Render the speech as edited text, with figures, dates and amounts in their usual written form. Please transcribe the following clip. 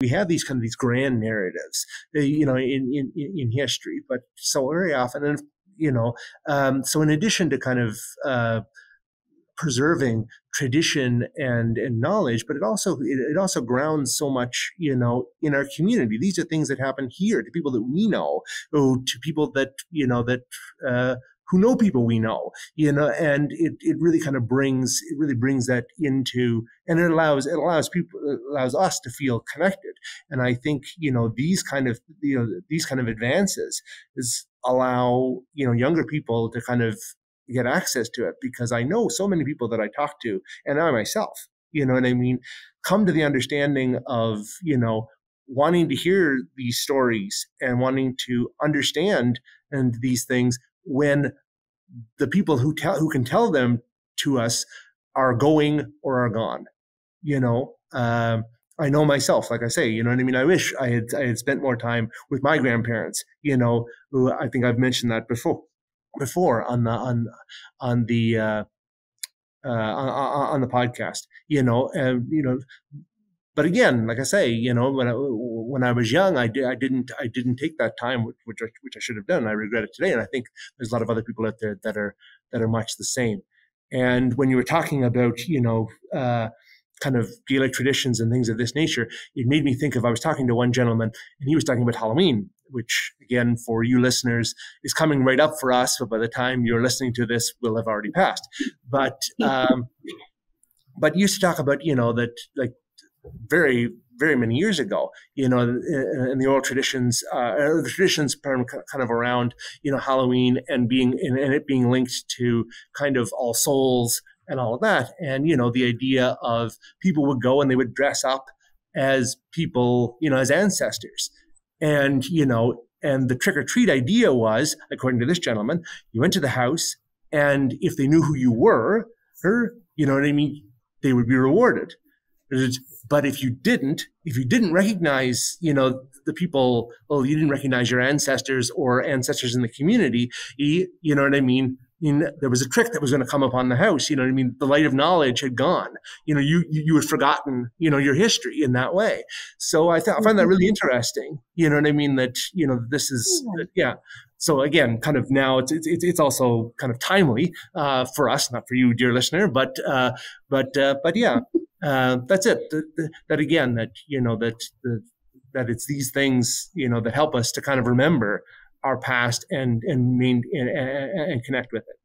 we have these grand narratives, in history, but so very often, and so in addition to kind of preserving tradition and knowledge, but it also grounds so much, in our community. These are things that happen here to people that we know, to people that who know people we know, and it really kind of brings that into, and it allows us to feel connected. And I think these kind of advances allow younger people to kind of get access to it, because I know so many people that I talk to, and I myself, what I mean, come to the understanding of wanting to hear these stories and wanting to understand and these things when the people who can tell them to us are going or are gone. I know myself, like I say, what I mean. I wish I had spent more time with my grandparents. Who I think I've mentioned that before on the podcast. But again, like I say, when I was young, I didn't take that time, which I should have done. I regret it today, and I think there's a lot of other people out there that are much the same. And when you were talking about kind of Gaelic traditions and things of this nature, it made me think of, I was talking to one gentleman, and he was talking about Halloween, which again, for you listeners, is coming right up for us. But by the time you're listening to this, will have already passed. But used to talk about that, like, very, very many years ago, in the oral traditions, the traditions kind of around, Halloween and it being linked to kind of All Souls and all of that. And, the idea of people would go and they would dress up as people, as ancestors. And, and the trick or treat idea was, according to this gentleman, you went to the house, and if they knew who you were, they would be rewarded. But if you didn't recognize, the people, you didn't recognize your ancestors or ancestors in the community, there was a trick that was going to come upon the house. The light of knowledge had gone. You had forgotten, your history in that way. So I find that really interesting. That, this is, yeah. So again, kind of now it's also kind of timely for us, not for you, dear listener, but yeah. That's it. That again, that it's these things, that help us to kind of remember our past and connect with it.